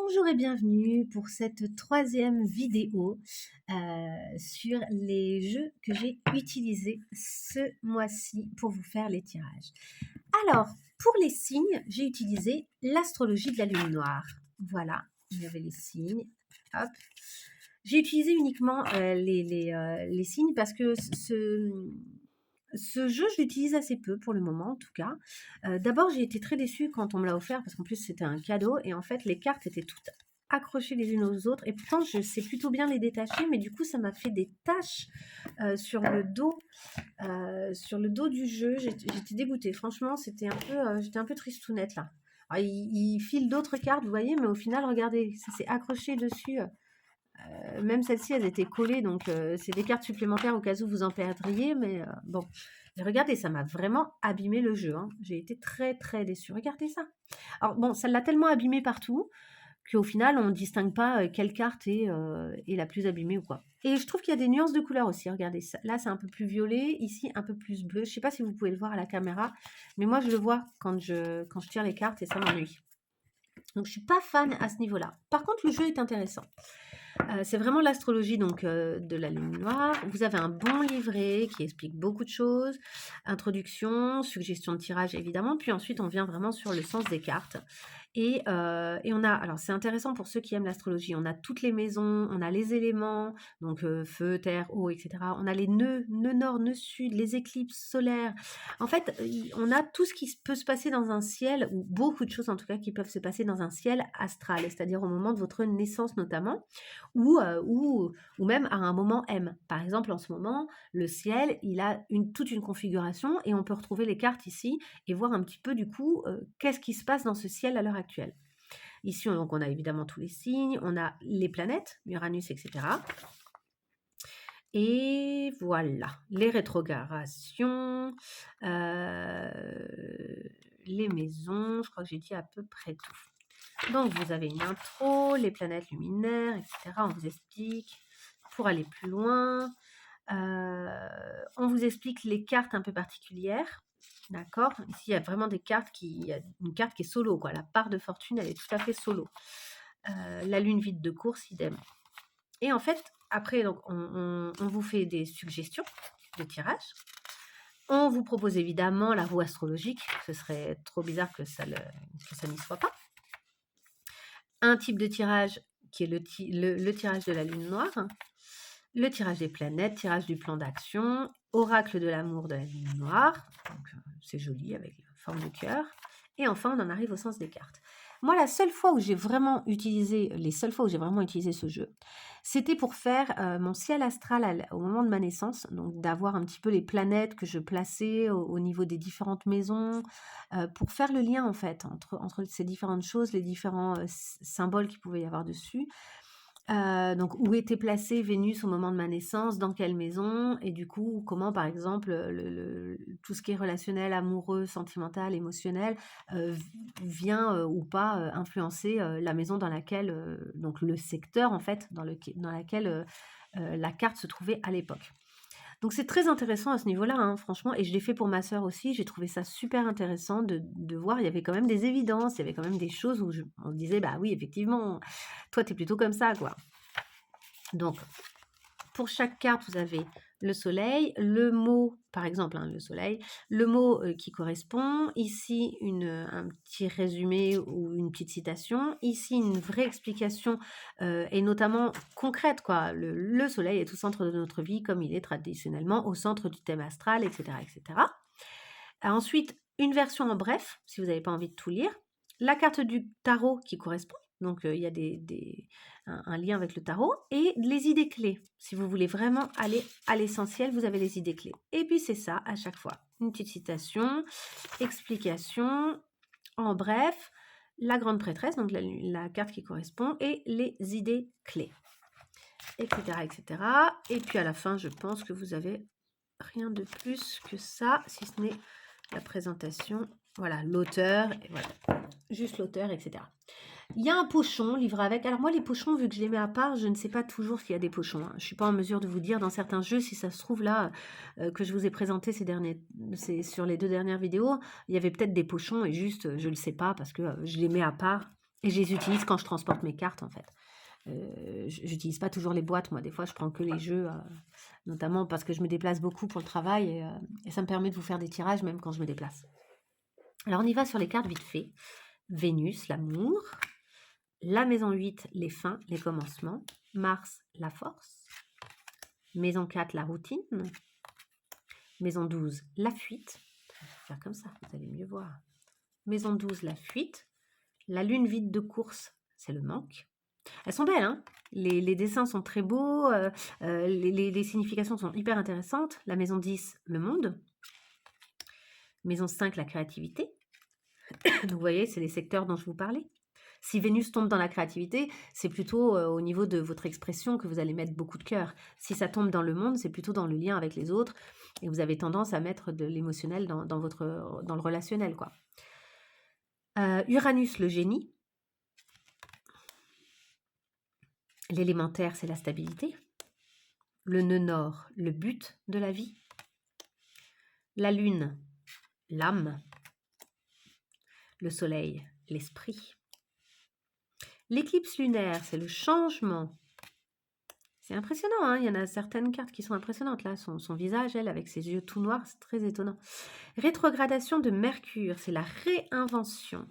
Bonjour et bienvenue pour cette troisième vidéo sur les jeux que j'ai utilisés ce mois-ci pour vous faire les tirages. Alors, pour les signes, j'ai utilisé l'astrologie de la lune noire. Voilà, il y avait les signes. Hop. J'ai utilisé uniquement les signes parce que ce jeu, je l'utilise assez peu pour le moment, en tout cas. D'abord, j'ai été très déçue quand on me l'a offert parce qu'en plus, c'était un cadeau et en fait, les cartes étaient toutes accrochées les unes aux autres et pourtant, je sais plutôt bien les détacher, mais du coup, ça m'a fait des taches sur le dos du jeu. J'étais dégoûtée. Franchement, j'étais un peu tristounette là. Alors, il file d'autres cartes, vous voyez, mais au final, regardez, ça s'est accroché dessus. Même celles-ci, elles étaient collées, donc c'est des cartes supplémentaires au cas où vous en perdriez, mais bon. Mais regardez, ça m'a vraiment abîmé le jeu, hein. J'ai été très très déçue. Regardez ça. Alors bon, ça l'a tellement abîmé partout qu'au final, on ne distingue pas quelle carte est la plus abîmée ou quoi. Et je trouve qu'il y a des nuances de couleurs aussi. Regardez, là c'est un peu plus violet, ici un peu plus bleu. Je ne sais pas si vous pouvez le voir à la caméra, mais moi je le vois quand je tire les cartes et ça m'ennuie. Donc je suis pas fan à ce niveau-là. Par contre, le jeu est intéressant. C'est vraiment l'astrologie donc de la lune noire. Vous avez un bon livret qui explique beaucoup de choses, introduction, suggestion de tirage évidemment, puis ensuite on vient vraiment sur le sens des cartes. Et on a, alors c'est intéressant pour ceux qui aiment l'astrologie, on a toutes les maisons, on a les éléments, donc feu, terre, eau, etc. On a les nœuds nord, nœud sud, les éclipses solaires. En fait, on a tout ce qui peut se passer dans un ciel, ou beaucoup de choses en tout cas qui peuvent se passer dans un ciel astral, c'est-à-dire au moment de votre naissance notamment ou même à un moment M. Par exemple, en ce moment, le ciel, il a toute une configuration et on peut retrouver les cartes ici et voir un petit peu du coup qu'est-ce qui se passe dans ce ciel à l'heure actuelle. Ici, donc, on a évidemment tous les signes, on a les planètes, Uranus, etc. Et voilà, les rétrogradations, les maisons, je crois que j'ai dit à peu près tout. Donc, vous avez une intro, les planètes luminaires, etc. On vous explique. Pour aller plus loin, on vous explique les cartes un peu particulières. D'accord. Ici, il y a vraiment des cartes il y a une carte qui est solo, quoi. La part de fortune, elle est tout à fait solo. La lune vide de course, idem. Et en fait, après, donc, on vous fait des suggestions de tirage. On vous propose évidemment la roue astrologique. Ce serait trop bizarre que ça n'y soit pas. Un type de tirage qui est le tirage de la lune noire, le tirage des planètes, tirage du plan d'action, oracle de l'amour de la lune noire, donc c'est joli avec la forme de cœur, et enfin on en arrive au sens des cartes. Moi, les seules fois où j'ai vraiment utilisé ce jeu, c'était pour faire mon ciel astral au moment de ma naissance, donc d'avoir un petit peu les planètes que je plaçais au niveau des différentes maisons, pour faire le lien en fait entre ces différentes choses, les différents symboles qu'il pouvait y avoir dessus. Donc où était placée Vénus au moment de ma naissance, dans quelle maison et du coup, comment par exemple, tout ce qui est relationnel, amoureux, sentimental, émotionnel, vient, ou pas, influencer, la maison dans laquelle, donc le secteur en fait dans laquelle, la carte se trouvait à l'époque. Donc c'est très intéressant à ce niveau-là, hein, franchement, et je l'ai fait pour ma sœur aussi. J'ai trouvé ça super intéressant de voir, il y avait quand même des évidences, il y avait quand même des choses où on se disait: «Bah oui, effectivement, toi, tu es plutôt comme ça, quoi». Donc pour chaque carte, vous avez le soleil, le mot, par exemple, hein, le soleil, le mot qui correspond, ici un petit résumé ou une petite citation, ici une vraie explication et notamment concrète, quoi. Le soleil est au centre de notre vie comme il est traditionnellement au centre du thème astral, etc. etc. Ensuite, une version en bref, si vous n'avez pas envie de tout lire, la carte du tarot qui correspond, donc il y a un lien avec le tarot, et les idées clés. Si vous voulez vraiment aller à l'essentiel, vous avez les idées clés. Et puis c'est ça à chaque fois. Une petite citation, explication, en bref, la grande prêtresse, donc la carte qui correspond, et les idées clés, etc., etc. Et puis à la fin, je pense que vous avez rien de plus que ça, si ce n'est la présentation, voilà, l'auteur, et voilà, juste l'auteur, etc. Il y a un pochon livré avec. Alors moi, les pochons, vu que je les mets à part, je ne sais pas toujours s'il y a des pochons, hein. Je ne suis pas en mesure de vous dire dans certains jeux, si ça se trouve là, que je vous ai présenté sur les 2 dernières vidéos, il y avait peut-être des pochons et juste, je ne le sais pas parce que je les mets à part. Et je les utilise quand je transporte mes cartes, en fait. J'utilise pas toujours les boîtes, moi. Des fois, je prends que les jeux, notamment parce que je me déplace beaucoup pour le travail et ça me permet de vous faire des tirages même quand je me déplace. Alors, on y va sur les cartes vite fait. Vénus, l'amour. La maison 8, les fins, les commencements. Mars, la force. Maison 4, la routine. Maison 12, la fuite. Je vais faire comme ça, vous allez mieux voir. Maison 12, la fuite. La lune vide de course, c'est le manque. Elles sont belles, hein? Les dessins sont très beaux, les significations sont hyper intéressantes. La maison 10, le monde. Maison 5, la créativité. Donc, vous voyez, c'est les secteurs dont je vous parlais. Si Vénus tombe dans la créativité, c'est plutôt au niveau de votre expression que vous allez mettre beaucoup de cœur. Si ça tombe dans le monde, c'est plutôt dans le lien avec les autres et vous avez tendance à mettre de l'émotionnel dans le relationnel, quoi. Uranus, le génie. L'élémentaire, c'est la stabilité. Le nœud nord, le but de la vie. La lune, l'âme. Le soleil, l'esprit. L'éclipse lunaire, c'est le changement. C'est impressionnant, hein, il y en a certaines cartes qui sont impressionnantes. Là, son visage, elle, avec ses yeux tout noirs, c'est très étonnant. Rétrogradation de Mercure, c'est la réinvention.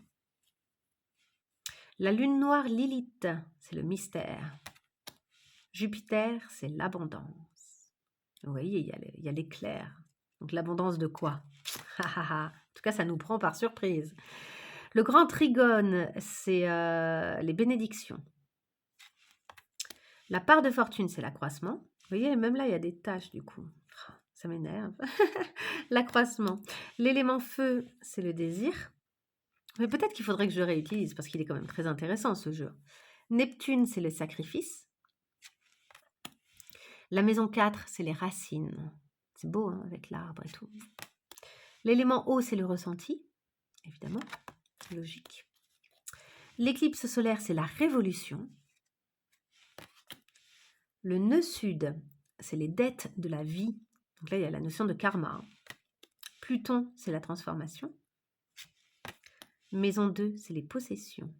La lune noire Lilith, c'est le mystère. Jupiter, c'est l'abondance. Vous voyez, il y a l'éclair. Donc l'abondance de quoi? En tout cas, ça nous prend par surprise. Le grand trigone, c'est les bénédictions. La part de fortune, c'est l'accroissement. Vous voyez, même là, il y a des taches du coup. Ça m'énerve. L'accroissement. L'élément feu, c'est le désir. Mais peut-être qu'il faudrait que je le réutilise parce qu'il est quand même très intéressant ce jeu. Neptune, c'est le sacrifice. La maison 4, c'est les racines. C'est beau, hein, avec l'arbre et tout. L'élément eau, c'est le ressenti. Évidemment, logique. L'éclipse solaire, c'est la révolution. Le nœud sud, c'est les dettes de la vie. Donc là, il y a la notion de karma. Pluton, c'est la transformation. Maison 2, c'est les possessions.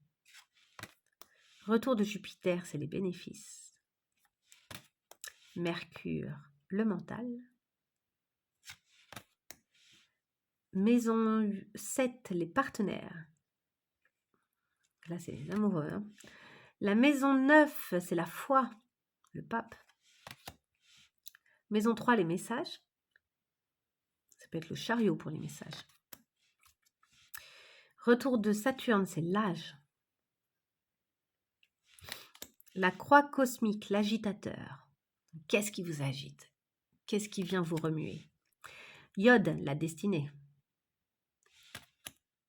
Retour de Jupiter, c'est les bénéfices. Mercure, le mental. Maison 7, les partenaires. Là, c'est les amoureux. Hein. La maison 9, c'est la foi, le pape. Maison 3, les messages. Ça peut être le chariot pour les messages. Retour de Saturne, c'est l'âge. La croix cosmique, l'agitateur. Qu'est-ce qui vous agite? Qu'est-ce qui vient vous remuer? Iode, la destinée.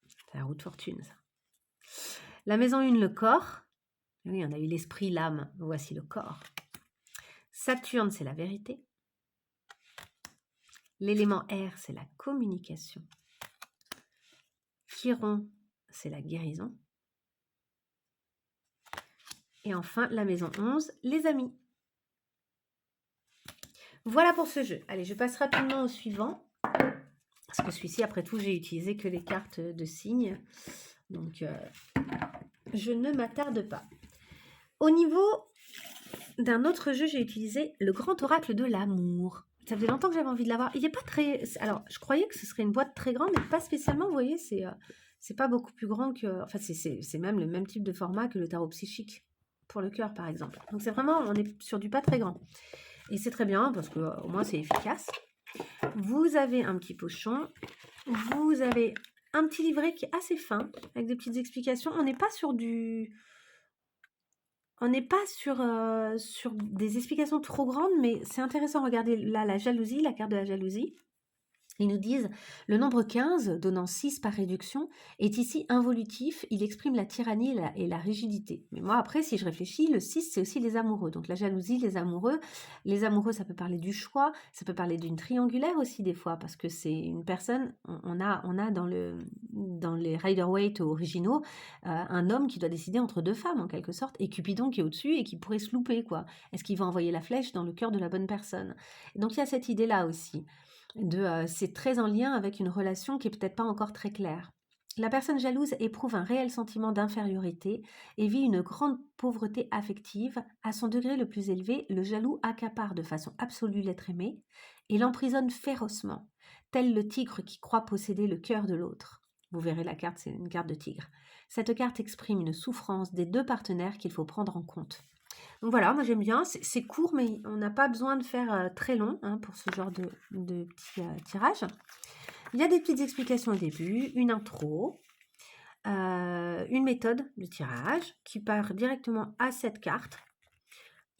C'est la roue de fortune, ça. La maison 1, le corps. Oui, on a eu l'esprit, l'âme. Voici le corps. Saturne, c'est la vérité. L'élément R, c'est la communication. Chiron, c'est la guérison. Et enfin, la maison 11, les amis. Voilà pour ce jeu. Allez, je passe rapidement au suivant. Parce que celui-ci, après tout, j'ai utilisé que les cartes de signes. Donc, je ne m'attarde pas. Au niveau d'un autre jeu, j'ai utilisé le grand oracle de l'amour. Ça faisait longtemps que j'avais envie de l'avoir. Il n'est pas très... Alors, je croyais que ce serait une boîte très grande, mais pas spécialement. Vous voyez, c'est pas beaucoup plus grand que... Enfin, c'est même le même type de format que le tarot psychique pour le cœur, par exemple. Donc, c'est vraiment... On est sur du pas très grand. Et c'est très bien, parce que au moins, c'est efficace. Vous avez un petit pochon. Vous avez un petit livret qui est assez fin, avec des petites explications. On n'est pas sur du... On n'est pas sur des explications trop grandes, mais c'est intéressant. Regardez là, la jalousie, la carte de la jalousie. Ils nous disent, le nombre 15, donnant 6 par réduction, est ici involutif, il exprime la tyrannie et la rigidité. Mais moi, après, si je réfléchis, le 6, c'est aussi les amoureux. Donc la jalousie, les amoureux, ça peut parler du choix, ça peut parler d'une triangulaire aussi des fois, parce que c'est une personne, on a dans les Rider-Waite originaux, un homme qui doit décider entre deux femmes, en quelque sorte, et Cupidon qui est au-dessus et qui pourrait se louper, quoi. Est-ce qu'il va envoyer la flèche dans le cœur de la bonne personne? Donc il y a cette idée-là aussi. C'est très en lien avec une relation qui est peut-être pas encore très claire. La personne jalouse éprouve un réel sentiment d'infériorité et vit une grande pauvreté affective. À son degré le plus élevé, le jaloux accapare de façon absolue l'être aimé et l'emprisonne férocement, tel le tigre qui croit posséder le cœur de l'autre. Vous verrez la carte, c'est une carte de tigre. Cette carte exprime une souffrance des deux partenaires qu'il faut prendre en compte. Donc voilà, moi j'aime bien, c'est court, mais on n'a pas besoin de faire très long hein, pour ce genre de petit tirage. Il y a des petites explications au début, une intro, une méthode de tirage qui part directement à cette carte.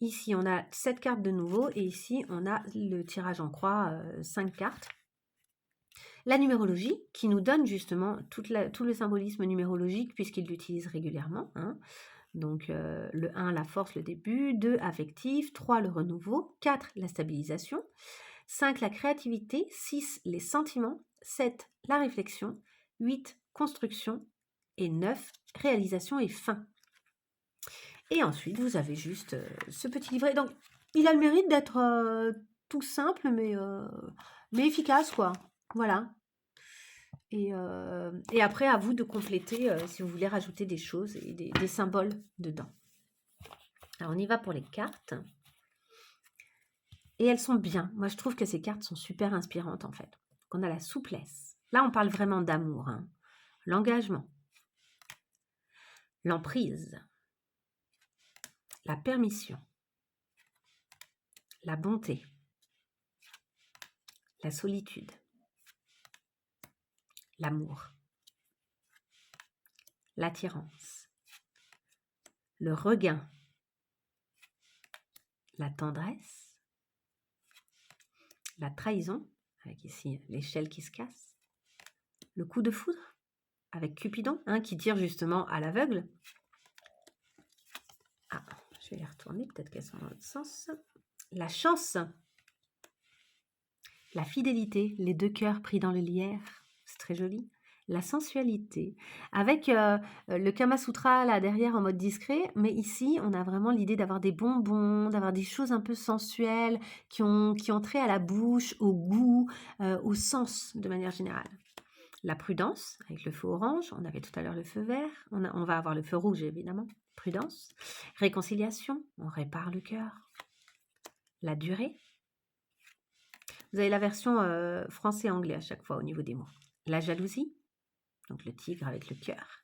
Ici, on a 7 cartes de nouveau et ici, on a le tirage en croix, 5 cartes. La numérologie qui nous donne justement tout le symbolisme numérologique puisqu'il l'utilise régulièrement. Hein. Donc le 1, la force, le début, 2, affectif, 3, le renouveau, 4, la stabilisation, 5, la créativité, 6, les sentiments, 7, la réflexion, 8, construction et 9, réalisation et fin. Et ensuite, vous avez juste ce petit livret. Donc, il a le mérite d'être tout simple, mais efficace, quoi. Voilà. Et après, à vous de compléter si vous voulez rajouter des choses et des symboles dedans. Alors, on y va pour les cartes. Et elles sont bien. Moi, je trouve que ces cartes sont super inspirantes, en fait. On a la souplesse. Là, on parle vraiment d'amour. Hein. L'engagement. L'emprise. La permission. La bonté. La solitude. L'amour. L'attirance. Le regain. La tendresse. La trahison, avec ici l'échelle qui se casse. Le coup de foudre, avec Cupidon, hein, qui tire justement à l'aveugle. Ah, je vais les retourner, peut-être qu'elles sont dans l'autre sens. La chance. La fidélité, les deux cœurs pris dans le lierre, c'est très joli. La sensualité, avec le Kama Sutra là derrière en mode discret, mais ici on a vraiment l'idée d'avoir des bonbons, d'avoir des choses un peu sensuelles qui ont trait à la bouche, au goût, au sens de manière générale. La prudence, avec le feu orange, on avait tout à l'heure le feu vert, on va avoir le feu rouge évidemment, prudence. Réconciliation, on répare le cœur. La durée. Vous avez la version français-anglais à chaque fois au niveau des mots. La jalousie, donc le tigre avec le cœur.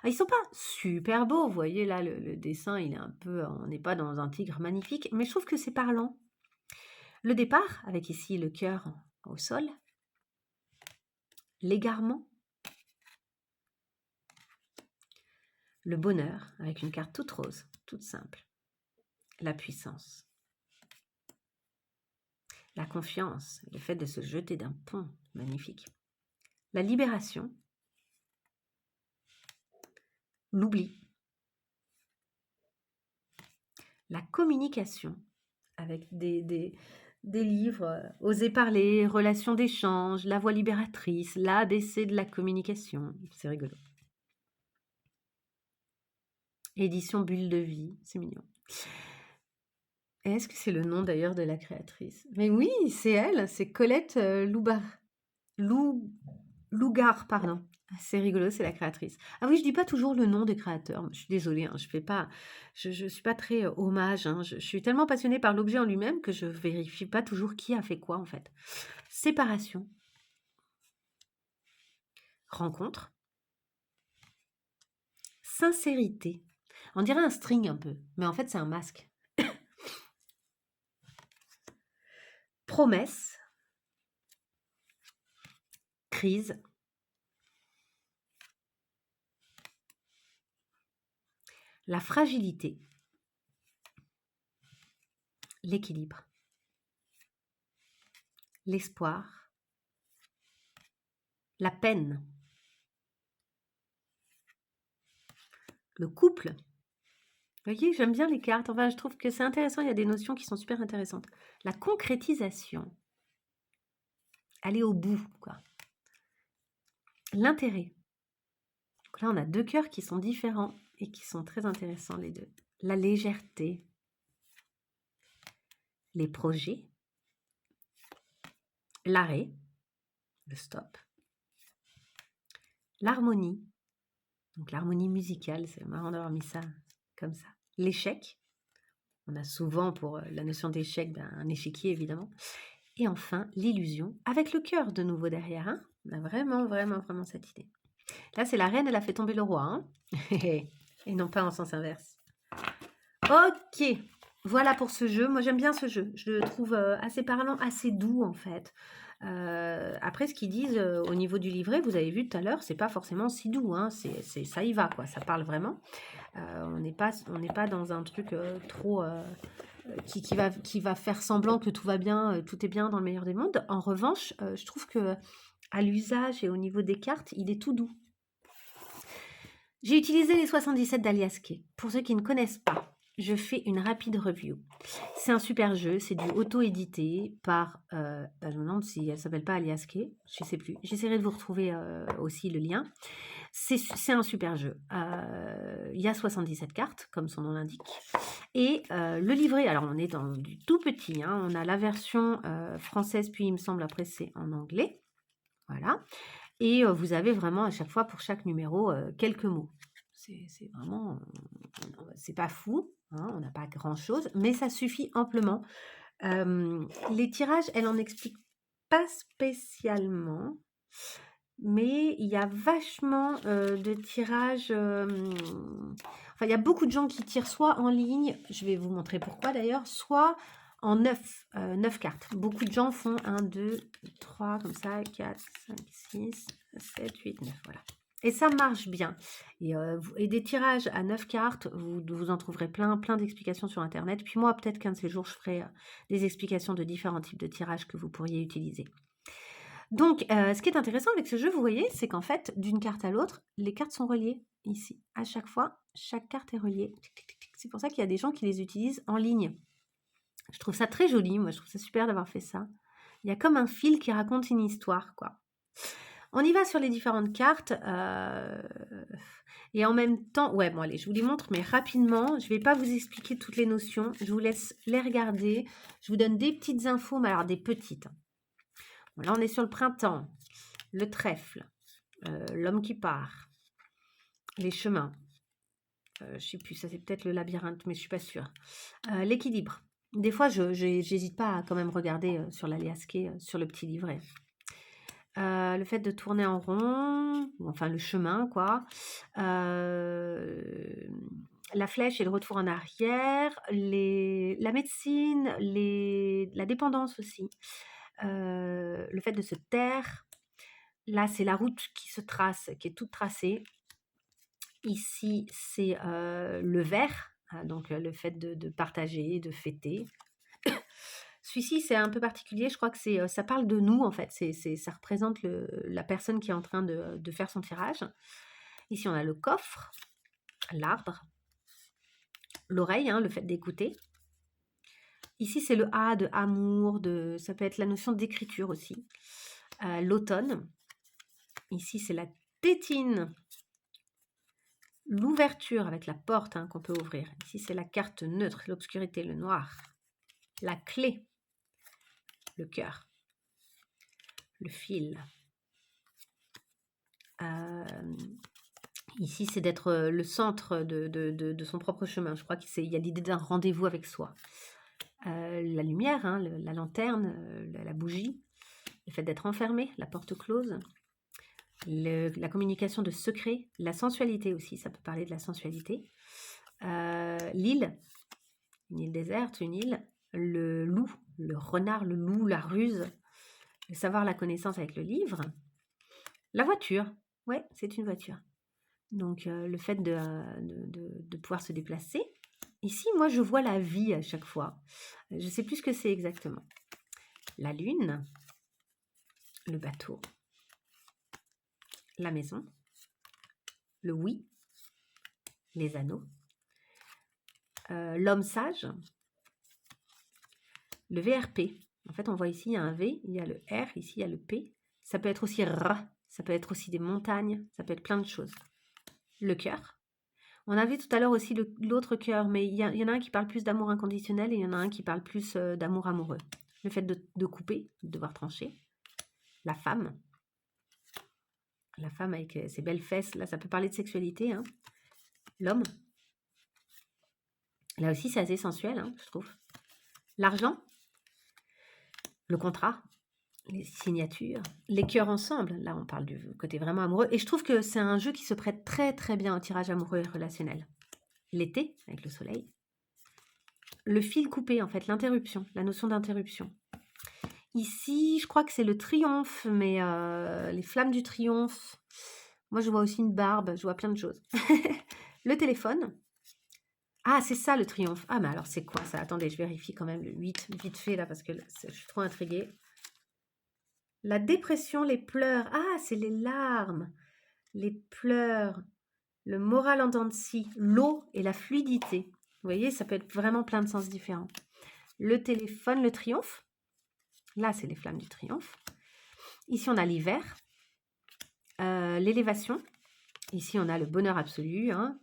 Ah, ils sont pas super beaux, vous voyez là, le dessin, il est un peu, on n'est pas dans un tigre magnifique, mais je trouve que c'est parlant. Le départ, avec ici le cœur au sol. L'égarement. Le bonheur, avec une carte toute rose, toute simple. La puissance. La confiance, le fait de se jeter d'un pont, magnifique. La libération. L'oubli. La communication, avec des livres, Oser parler, Relations d'échange, La voix libératrice, l'ABC de la communication, c'est rigolo. Édition Bulle de vie, c'est mignon. Est-ce que c'est le nom d'ailleurs de la créatrice? Mais oui, c'est elle, c'est Colette Lougar, pardon. C'est rigolo, c'est la créatrice. Ah oui, je dis pas toujours le nom des créateurs. Je suis désolée, hein, je suis pas très hommage. Hein, je suis tellement passionnée par l'objet en lui-même que je vérifie pas toujours qui a fait quoi en fait. Séparation, rencontre, sincérité. On dirait un string un peu, mais en fait c'est un masque. Promesse, crise, la fragilité, l'équilibre, l'espoir, la peine, le couple. Vous voyez, j'aime bien les cartes. Enfin, je trouve que c'est intéressant. Il y a des notions qui sont super intéressantes. La concrétisation. Aller au bout, quoi. L'intérêt. Donc là, on a deux cœurs qui sont différents et qui sont très intéressants, les deux. La légèreté. Les projets. L'arrêt. Le stop. l'harmonie, donc l'harmonie musicale, c'est marrant d'avoir mis ça comme ça. L'échec, on a souvent pour la notion d'échec un échiquier évidemment. Et enfin, l'illusion, avec le cœur de nouveau derrière. Hein. On a vraiment, vraiment, vraiment cette idée. Là, c'est la reine, elle a fait tomber le roi. Hein. Et non pas en sens inverse. Ok, voilà pour ce jeu. Moi, j'aime bien ce jeu. Je le trouve assez parlant, assez doux en fait. Après, ce qu'ils disent au niveau du livret, vous avez vu tout à l'heure, c'est pas forcément si doux. Hein. Ça y va, quoi. Ça parle vraiment. On n'est pas dans un truc trop qui va faire semblant que tout va bien, tout est bien dans le meilleur des mondes. En revanche, je trouve que à l'usage et au niveau des cartes, il est tout doux. J'ai utilisé les 77 d'Alias Kay. Pour ceux qui ne connaissent pas, je fais une rapide review. C'est un super jeu, c'est du auto-édité par, je me demande si elle s'appelle pas Alias Kay, je ne sais plus. J'essaierai de vous retrouver aussi le lien. C'est un super jeu. Il y a 77 cartes, comme son nom l'indique. Et le livret, alors on est dans du tout petit, hein, on a la version française, puis il me semble après c'est en anglais. Voilà. Et vous avez vraiment à chaque fois, pour chaque numéro, quelques mots. C'est vraiment, c'est pas fou, hein, on n'a pas grand-chose, mais ça suffit amplement. Les tirages, elle en explique pas spécialement, mais il y a vachement de tirages. Enfin, il y a beaucoup de gens qui tirent soit en ligne, je vais vous montrer pourquoi d'ailleurs, soit en 9 cartes. Beaucoup de gens font 1, 2, 3, comme ça, 4, 5, 6, 7, 8, 9, voilà. Et ça marche bien. Et des tirages à 9 cartes, vous en trouverez plein d'explications sur Internet. Puis moi, peut-être qu'un de ces jours, je ferai des explications de différents types de tirages que vous pourriez utiliser. Donc, ce qui est intéressant avec ce jeu, vous voyez, c'est qu'en fait, d'une carte à l'autre, les cartes sont reliées ici. À chaque fois, chaque carte est reliée. C'est pour ça qu'il y a des gens qui les utilisent en ligne. Je trouve ça très joli, moi je trouve ça super d'avoir fait ça. Il y a comme un fil qui raconte une histoire, quoi. On y va sur les différentes cartes. Et en même temps, ouais, bon allez, je vous les montre, mais rapidement. Je ne vais pas vous expliquer toutes les notions. Je vous laisse les regarder. Je vous donne des petites infos, mais alors des petites. Bon, là, on est sur le printemps. Le trèfle. L'homme qui part. Les chemins. Je ne sais plus, ça c'est peut-être le labyrinthe, mais je ne suis pas sûre. L'équilibre. Des fois, je n'hésite pas à quand même regarder sur l'Alias Kay, sur le petit livret. Le fait de tourner en rond, enfin le chemin, quoi. La flèche et le retour en arrière. La médecine, la dépendance aussi. Le fait de se taire. Là, c'est la route qui se trace, qui est toute tracée. Ici, c'est le verre, donc le fait de partager, de fêter. Celui-ci, c'est un peu particulier, je crois que ça parle de nous, en fait. Ça représente la personne qui est en train de faire son tirage. Ici, on a le coffre, l'arbre, l'oreille, hein, le fait d'écouter. Ici, c'est le A de amour, ça peut être la notion d'écriture aussi. L'automne. Ici, c'est la tétine. L'ouverture avec la porte qu'on peut ouvrir. Ici, c'est la carte neutre, l'obscurité, le noir. La clé, le cœur, le fil. Ici, c'est d'être le centre de son propre chemin. Je crois qu'il y a l'idée d'un rendez-vous avec soi. La lumière, hein, la lanterne, la bougie, le fait d'être enfermé, la porte close. La communication de secret, la sensualité aussi, ça peut parler de la sensualité. L'île, une île déserte, une île. Le loup, le renard, le loup, la ruse. Le savoir, la connaissance avec le livre. La voiture, ouais, c'est une voiture. Donc, le fait de pouvoir se déplacer. Ici, moi, je vois la vie à chaque fois. Je ne sais plus ce que c'est exactement. La lune, le bateau, la maison, le oui, les anneaux, l'homme sage, le VRP. En fait, on voit ici, il y a un V, il y a le R, ici, il y a le P. Ça peut être aussi R, ça peut être aussi des montagnes, ça peut être plein de choses. Le cœur. On a vu tout à l'heure aussi l'autre cœur, mais il y en a un qui parle plus d'amour inconditionnel et il y en a un qui parle plus d'amour amoureux. Le fait de couper, de devoir trancher. La femme. La femme avec ses belles fesses, là, ça peut parler de sexualité, hein. L'homme, là aussi, c'est assez sensuel, hein, je trouve. L'argent, le contrat, les signatures, les cœurs ensemble. Là, on parle du côté vraiment amoureux. Et je trouve que c'est un jeu qui se prête très, très bien au tirage amoureux et relationnel. L'été, avec le soleil. Le fil coupé, en fait, l'interruption, la notion d'interruption. Ici, je crois que c'est le triomphe, mais les flammes du triomphe. Moi, je vois aussi une barbe, je vois plein de choses. Le téléphone. Ah, c'est ça le triomphe. Ah, mais alors c'est quoi ça? Attendez, je vérifie quand même le 8, vite fait là, parce que là, je suis trop intriguée. La dépression, les pleurs. Ah, c'est les larmes, les pleurs, le moral en dents de scie, l'eau et la fluidité. Vous voyez, ça peut être vraiment plein de sens différents. Le téléphone, le triomphe. Là, c'est les flammes du triomphe. Ici, on a l'hiver, l'élévation. Ici, on a le bonheur absolu. Hein.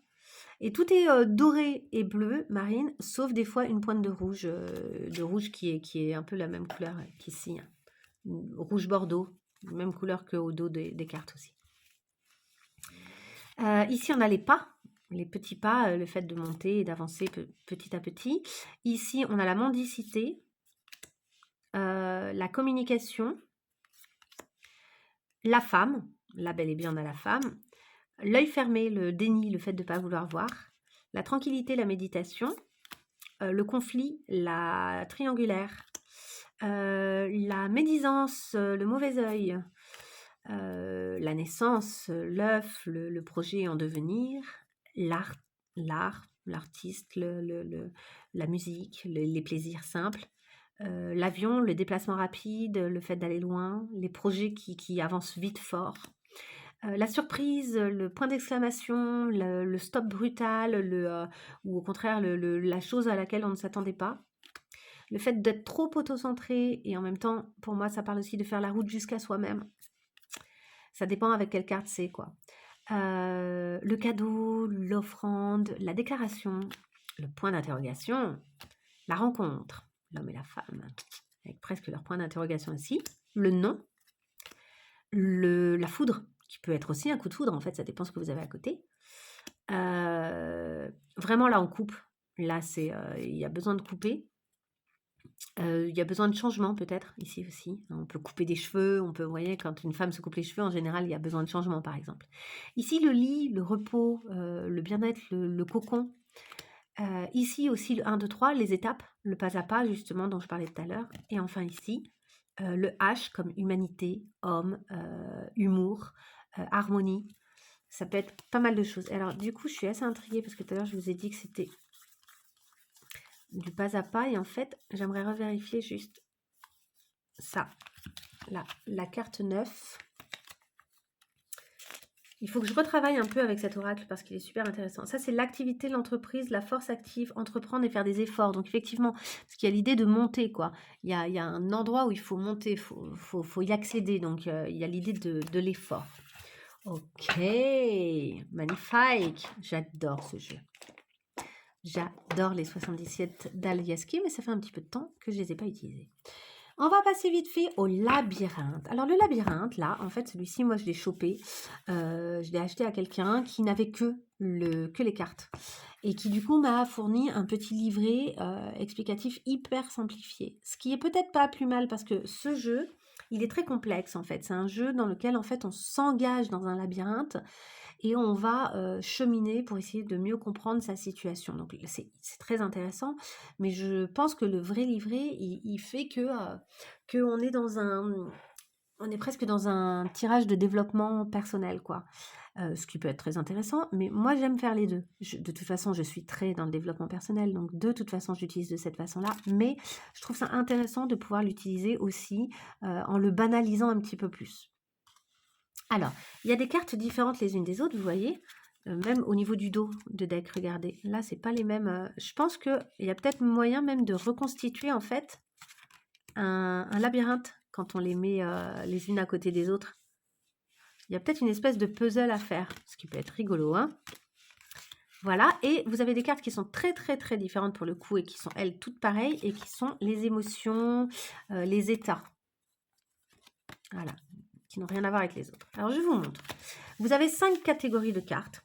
Et tout est doré et bleu, marine, sauf des fois une pointe de rouge qui est un peu la même couleur qu'ici. Hein. Rouge bordeaux, même couleur qu'au dos des cartes aussi. Ici, on a les petits pas, le fait de monter et d'avancer petit à petit. Ici, on a la mendicité, la communication, la femme, là bel et bien on a la femme, l'œil fermé, le déni, le fait de ne pas vouloir voir, la tranquillité, la méditation, le conflit, la triangulaire, la médisance, le mauvais œil, la naissance, l'œuf, le projet en devenir, l'art, l'artiste, la musique, les plaisirs simples, l'avion, le déplacement rapide, le fait d'aller loin, les projets qui avancent vite fort, la surprise, le point d'exclamation, le stop brutal, ou au contraire la chose à laquelle on ne s'attendait pas. Le fait d'être trop auto-centré et en même temps, pour moi, ça parle aussi de faire la route jusqu'à soi-même. Ça dépend avec quelle carte c'est, quoi. Le cadeau, l'offrande, la déclaration, le point d'interrogation, la rencontre, l'homme et la femme, avec presque leur point d'interrogation aussi, le nom, la foudre, qui peut être aussi un coup de foudre, en fait, ça dépend ce que vous avez à côté. Vraiment, là, on coupe. Là, il y a besoin de couper. Il y a besoin de changement peut-être, ici aussi. On peut couper des cheveux, on peut, vous voyez, quand une femme se coupe les cheveux, en général, il y a besoin de changement, par exemple. Ici, le lit, le repos, le bien-être, le cocon. Ici aussi, le 1, 2, 3, les étapes, le pas à pas, justement, dont je parlais tout à l'heure. Et enfin ici, le H comme humanité, homme, humour, harmonie. Ça peut être pas mal de choses. Alors, du coup, je suis assez intriguée parce que tout à l'heure, je vous ai dit que c'était du pas à pas. Et en fait, j'aimerais revérifier juste ça. Là, la carte 9. Il faut que je retravaille un peu avec cet oracle parce qu'il est super intéressant. Ça, c'est l'activité de l'entreprise, la force active, entreprendre et faire des efforts. Donc, effectivement, parce qu'il y a l'idée de monter, quoi. Il y a un endroit où il faut monter, faut y accéder. Donc, il y a l'idée de l'effort. Ok, magnifique. J'adore ce jeu. J'adore les 77 d'Aliaski, mais ça fait un petit peu de temps que je ne les ai pas utilisés. On va passer vite fait au labyrinthe. Alors le labyrinthe, là, en fait, celui-ci, moi, je l'ai chopé. Je l'ai acheté à quelqu'un qui n'avait que les cartes. Et qui, du coup, m'a fourni un petit livret explicatif hyper simplifié. Ce qui est peut-être pas plus mal parce que ce jeu, il est très complexe, en fait. C'est un jeu dans lequel, en fait, on s'engage dans un labyrinthe et on va cheminer pour essayer de mieux comprendre sa situation. Donc c'est très intéressant, mais je pense que le vrai livret, il fait que on est on est presque dans un tirage de développement personnel, quoi. Ce qui peut être très intéressant, mais moi j'aime faire les deux. De toute façon, je suis très dans le développement personnel, donc de toute façon, j'utilise de cette façon-là, mais je trouve ça intéressant de pouvoir l'utiliser aussi en le banalisant un petit peu plus. Alors, il y a des cartes différentes les unes des autres, vous voyez, même au niveau du dos de deck, regardez. Là, c'est pas les mêmes. Je pense qu'il y a peut-être moyen même de reconstituer en fait un labyrinthe quand on les met les unes à côté des autres. Il y a peut-être une espèce de puzzle à faire, ce qui peut être rigolo, hein. Voilà, et vous avez des cartes qui sont très très très différentes pour le coup et qui sont elles toutes pareilles et qui sont les émotions, les états. Voilà, qui n'ont rien à voir avec les autres. Alors, je vous montre. Vous avez 5 catégories de cartes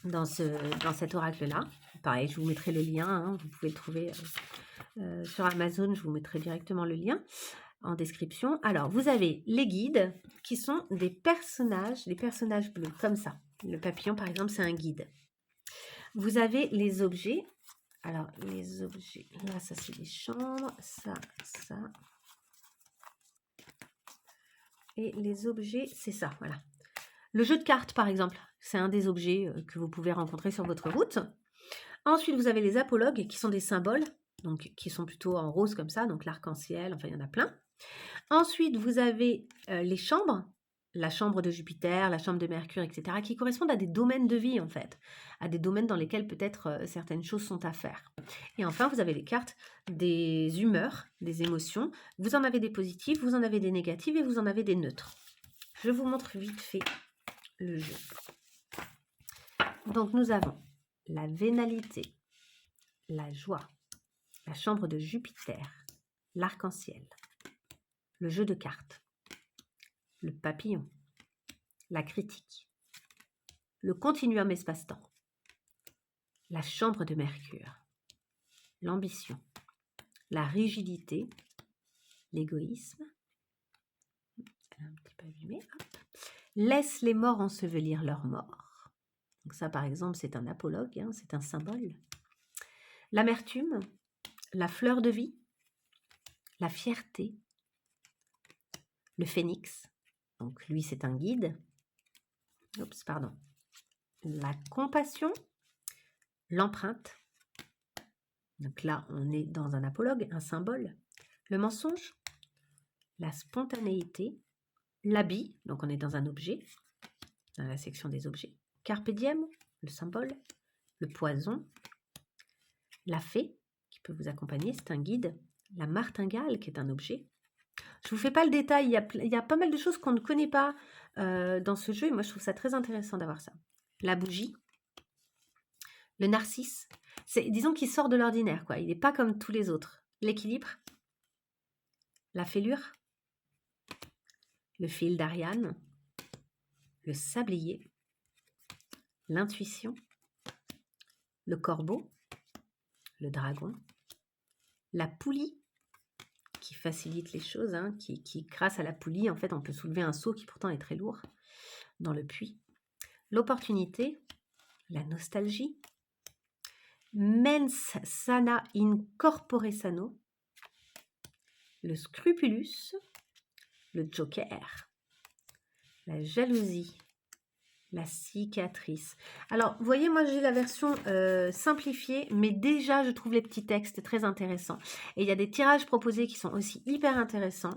dans cet oracle-là. Pareil, je vous mettrai le lien, hein, vous pouvez le trouver sur Amazon, je vous mettrai directement le lien en description. Alors, vous avez les guides qui sont des personnages bleus, comme ça. Le papillon, par exemple, c'est un guide. Vous avez les objets. Alors, les objets, là, ça, c'est les chambres. Ça. Et les objets, c'est ça, voilà. Le jeu de cartes, par exemple, c'est un des objets que vous pouvez rencontrer sur votre route. Ensuite, vous avez les apologues, qui sont des symboles, donc qui sont plutôt en rose comme ça, donc l'arc-en-ciel, enfin, il y en a plein. Ensuite, vous avez les chambres, la chambre de Jupiter, la chambre de Mercure, etc., qui correspondent à des domaines de vie, en fait, à des domaines dans lesquels peut-être certaines choses sont à faire. Et enfin, vous avez les cartes des humeurs, des émotions. Vous en avez des positives, vous en avez des négatives et vous en avez des neutres. Je vous montre vite fait le jeu. Donc, nous avons la vénalité, la joie, la chambre de Jupiter, l'arc-en-ciel, le jeu de cartes, le papillon, la critique, le continuum espace-temps, la chambre de Mercure, l'ambition, la rigidité, l'égoïsme, un petit peu abîmé, laisse les morts ensevelir leurs morts. Donc ça, par exemple, c'est un apologue, hein, c'est un symbole. L'amertume, la fleur de vie, la fierté, le phénix, donc lui, c'est un guide. Oups, pardon. La compassion, l'empreinte. Donc là, on est dans un apologue, un symbole. Le mensonge, la spontanéité, l'habit, donc on est dans un objet, dans la section des objets. Carpe diem, le symbole, le poison, la fée, qui peut vous accompagner, c'est un guide. La martingale, qui est un objet. Je ne vous fais pas le détail, il y a pas mal de choses qu'on ne connaît pas dans ce jeu, et moi je trouve ça très intéressant d'avoir ça. La bougie, le narcisse, disons qu'il sort de l'ordinaire, quoi. Il n'est pas comme tous les autres. L'équilibre, la fêlure, le fil d'Ariane, le sablier, l'intuition, le corbeau, le dragon, la poulie, qui facilite les choses, hein, qui, grâce à la poulie, en fait, on peut soulever un seau qui pourtant est très lourd dans le puits. L'opportunité, la nostalgie, mens sana in corpore sano, le scrupulus, le joker, la jalousie, la cicatrice. Alors, vous voyez, moi j'ai la version simplifiée, mais déjà je trouve les petits textes très intéressants. Et il y a des tirages proposés qui sont aussi hyper intéressants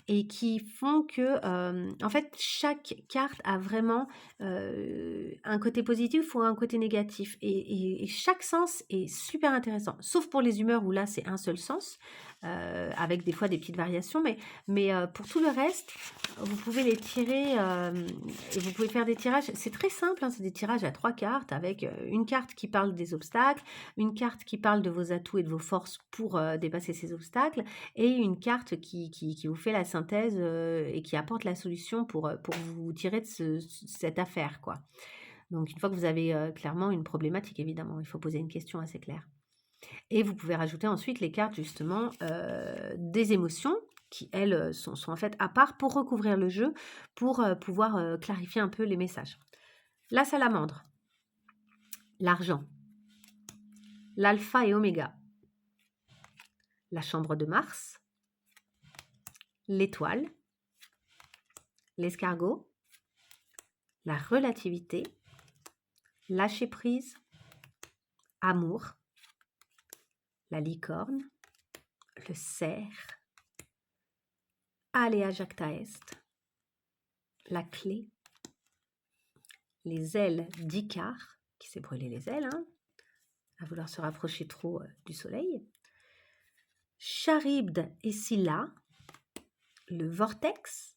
et qui font que, en fait, chaque carte a vraiment un côté positif ou un côté négatif. Et chaque sens est super intéressant, sauf pour les humeurs où là c'est un seul sens, avec des fois des petites variations, mais pour tout le reste, vous pouvez les tirer et vous pouvez faire des tirages. C'est très simple, hein, c'est des tirages à 3 cartes avec une carte qui parle des obstacles, une carte qui parle de vos atouts et de vos forces pour dépasser ces obstacles et une carte qui vous fait la synthèse et qui apporte la solution pour vous tirer de cette affaire, quoi. Donc une fois que vous avez clairement une problématique, évidemment, il faut poser une question assez claire. Et vous pouvez rajouter ensuite les cartes justement des émotions qui, elles, sont en fait à part pour recouvrir le jeu, pour pouvoir clarifier un peu les messages. La salamandre, l'argent, l'alpha et oméga, la chambre de Mars, l'étoile, l'escargot, la relativité, lâcher prise, amour, la licorne, le cerf, Alea jacta est, la clé, les ailes d'Icare, qui s'est brûlé les ailes, hein, à vouloir se rapprocher trop du soleil, Charybde et Scylla, le vortex,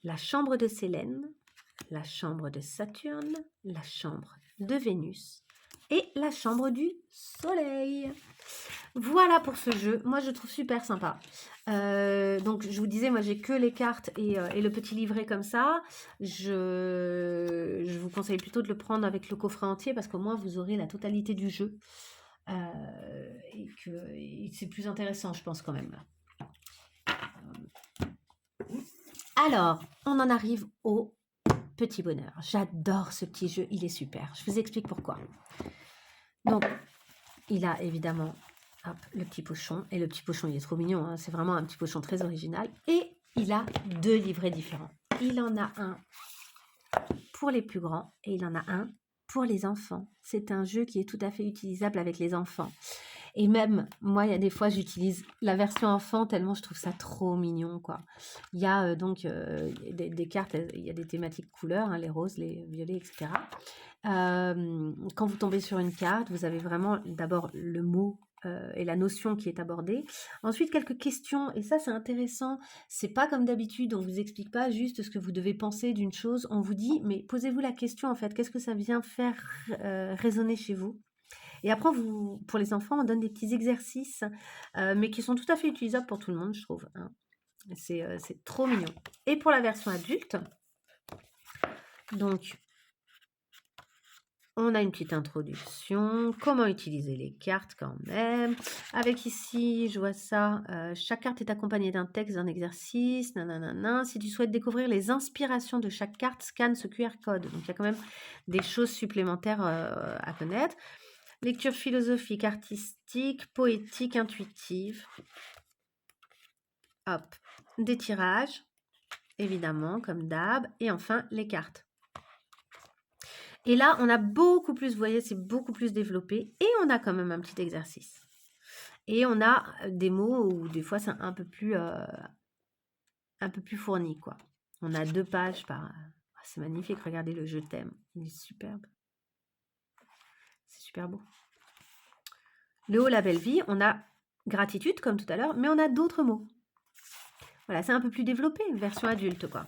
la chambre de Sélène, la chambre de Saturne, la chambre de Vénus et la chambre du soleil. Voilà pour ce jeu. Moi, je le trouve super sympa. Donc, je vous disais, moi, j'ai que les cartes et le petit livret comme ça. Je vous conseille plutôt de le prendre avec le coffret entier parce qu'au moins, vous aurez la totalité du jeu. Et c'est plus intéressant, je pense, quand même. Alors, on en arrive au petit bonheur. J'adore ce petit jeu, il est super. Je vous explique pourquoi. Donc, il a évidemment hop, le petit pochon. Et le petit pochon, il est trop mignon. Hein, c'est vraiment un petit pochon très original. Et il a 2 livrets différents. Il en a un pour les plus grands et il en a un pour les enfants. C'est un jeu qui est tout à fait utilisable avec les enfants. Et même, moi, il y a des fois, j'utilise la version enfant tellement je trouve ça trop mignon, quoi. Il y a des cartes, il y a des thématiques couleurs, hein, les roses, les violets, etc. Quand vous tombez sur une carte, vous avez vraiment d'abord le mot et la notion qui est abordée. Ensuite, quelques questions, et ça, c'est intéressant. C'est pas comme d'habitude, on vous explique pas juste ce que vous devez penser d'une chose. On vous dit, mais posez-vous la question, en fait, qu'est-ce que ça vient faire résonner chez vous? Et après, pour les enfants, on donne des petits exercices, mais qui sont tout à fait utilisables pour tout le monde, je trouve. Hein. C'est trop mignon. Et pour la version adulte, donc, on a une petite introduction, comment utiliser les cartes quand même. Avec ici, je vois ça, chaque carte est accompagnée d'un texte, d'un exercice, nanana. Si tu souhaites découvrir les inspirations de chaque carte, scanne ce QR code. Donc, il y a quand même des choses supplémentaires à connaître. Lecture philosophique, artistique, poétique, intuitive. Hop, des tirages, évidemment, comme d'hab. Et enfin, les cartes. Et là, on a beaucoup plus, vous voyez, c'est beaucoup plus développé. Et on a quand même un petit exercice. Et on a des mots où des fois, c'est un peu plus fourni, quoi. On a 2 pages par... Ah, c'est magnifique, regardez le je t'aime. Il est superbe. C'est super beau. Le haut, la belle vie, on a gratitude, comme tout à l'heure, mais on a d'autres mots. Voilà, c'est un peu plus développé, version adulte, quoi.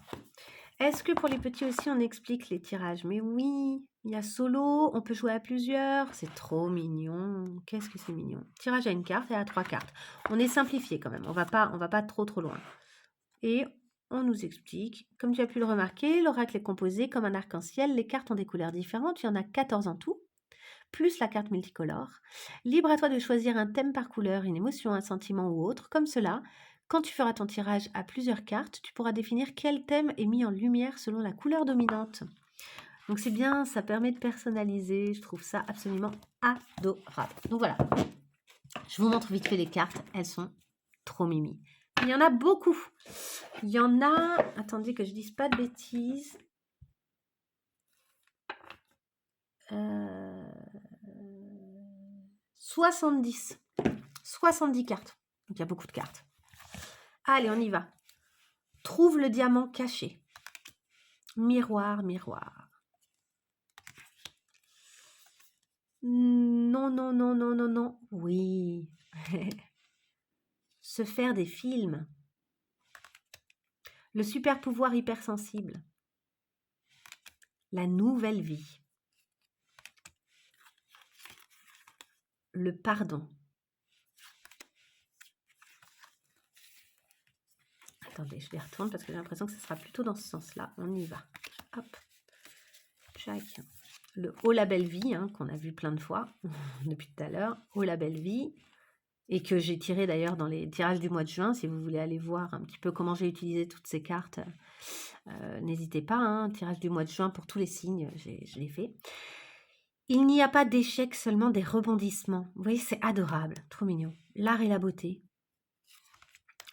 Est-ce que pour les petits aussi, on explique les tirages? Mais oui, il y a solo, on peut jouer à plusieurs, c'est trop mignon. Qu'est-ce que c'est mignon. Tirage à une carte et à 3 cartes. On est simplifié quand même, on va pas trop loin. Et on nous explique, comme tu as pu le remarquer, l'oracle est composé comme un arc-en-ciel, les cartes ont des couleurs différentes, il y en a 14 en tout, plus la carte multicolore. Libre à toi de choisir un thème par couleur, une émotion, un sentiment ou autre, comme cela. Quand tu feras ton tirage à plusieurs cartes, tu pourras définir quel thème est mis en lumière selon la couleur dominante. Donc c'est bien, ça permet de personnaliser, je trouve ça absolument adorable. Donc voilà, je vous montre vite fait les cartes, elles sont trop mimi. Il y en a beaucoup. Il y en a, attendez que je dise pas de bêtises. 70. 70 cartes. Donc il y a beaucoup de cartes. Allez, on y va. Trouve le diamant caché. Miroir, miroir. Non, non, non, non, non, non. Oui. Se faire des films. Le super pouvoir hypersensible. La nouvelle vie. Le pardon. Attendez, je les retourne parce que j'ai l'impression que ce sera plutôt dans ce sens-là. On y va. Hop. Chaque. Le Oh la belle vie, hein, qu'on a vu plein de fois depuis tout à l'heure. Oh la belle vie. Et que j'ai tiré d'ailleurs dans les tirages du mois de juin. Si vous voulez aller voir un petit peu comment j'ai utilisé toutes ces cartes, n'hésitez pas. Hein, tirage du mois de juin pour tous les signes, je l'ai fait. Il n'y a pas d'échec, seulement des rebondissements. Vous voyez, c'est adorable, trop mignon. L'art et la beauté.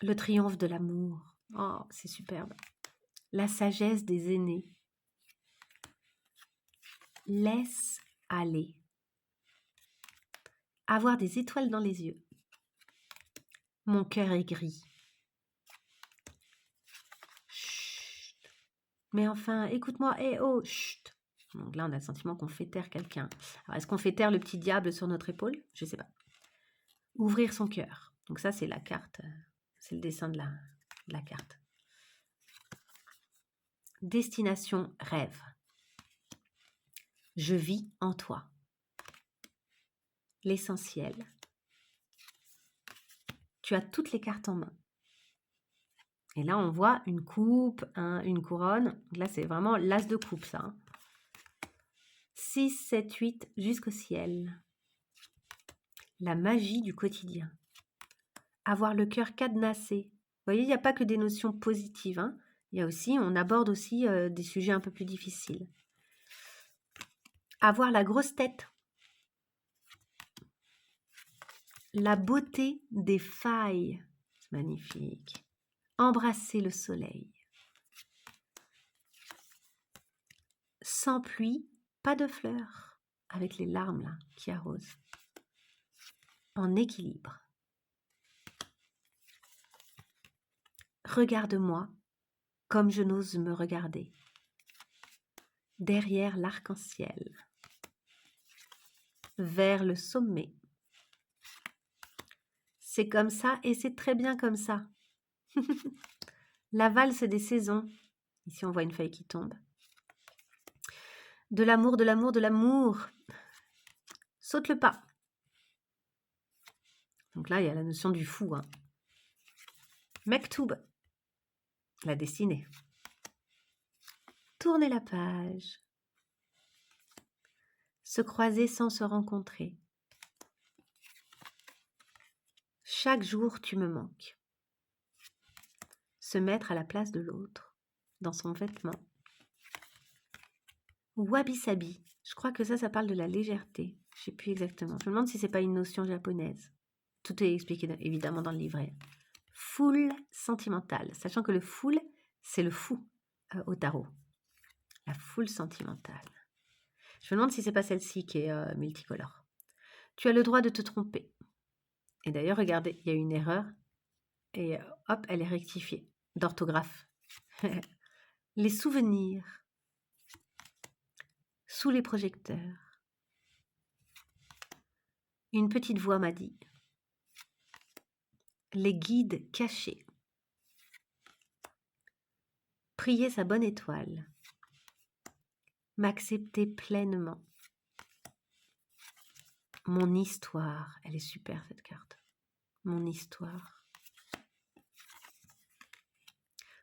Le triomphe de l'amour. Oh, c'est superbe. La sagesse des aînés. Laisse aller. Avoir des étoiles dans les yeux. Mon cœur est gris. Chut. Mais enfin, écoute-moi, oh, chut. Donc là, on a le sentiment qu'on fait taire quelqu'un. Alors, est-ce qu'on fait taire le petit diable sur notre épaule? Je ne sais pas. Ouvrir son cœur. Donc ça, c'est la carte. C'est le dessin de la carte. Destination rêve. Je vis en toi. L'essentiel. tu as toutes les cartes en main. Et là, on voit une coupe, une couronne. Donc là, c'est vraiment l'as de coupe, ça. Hein. 6, 7, 8, jusqu'au ciel. La magie du quotidien. Avoir le cœur cadenassé. Vous voyez, il n'y a pas que des notions positives. Hein. Il y a aussi, on aborde aussi des sujets un peu plus difficiles. Avoir la grosse tête. La beauté des failles. C'est magnifique. Embrasser le soleil. Sans pluie, pas de fleurs. Avec les larmes là qui arrosent. En équilibre. Regarde-moi comme je n'ose me regarder. Derrière l'arc-en-ciel. Vers le sommet. C'est comme ça et c'est très bien comme ça. La valse des saisons. Ici, on voit une feuille qui tombe. De l'amour, de l'amour, de l'amour. Saute le pas. Donc là, il y a la notion du fou. Hein. Mektoub. La destinée. Tourner la page. Se croiser sans se rencontrer. Chaque jour, tu me manques. Se mettre à la place de l'autre, dans son vêtement. Wabi-sabi. Je crois que ça parle de la légèreté. Je ne sais plus exactement. Je me demande si ce n'est pas une notion japonaise. Tout est expliqué évidemment dans le livret. Foule sentimentale. Sachant que le foule, c'est le fou au tarot. La foule sentimentale. Je me demande si ce n'est pas celle-ci qui est multicolore. Tu as le droit de te tromper. Et d'ailleurs, regardez, il y a une erreur. Et hop, elle est rectifiée. D'orthographe. Les souvenirs. Sous les projecteurs. Une petite voix m'a dit. Les guides cachés. Prier sa bonne étoile. M'accepter pleinement. Mon histoire. Elle est super cette carte. Mon histoire.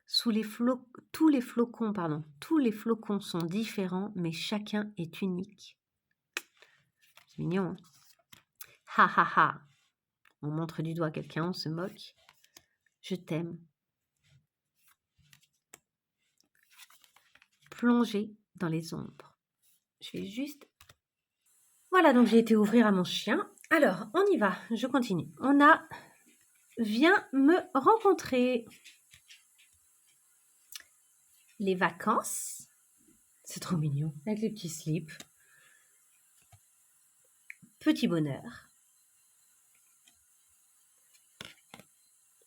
Tous les flocons sont différents, mais chacun est unique. C'est mignon, hein? Ha ha ha. On montre du doigt quelqu'un, on se moque. Je t'aime. Plonger dans les ombres. Je vais juste... Voilà, donc j'ai été ouvrir à mon chien. Alors, on y va, je continue. On a... Viens me rencontrer. Les vacances. C'est trop mignon, avec les petits slips. Petit bonheur.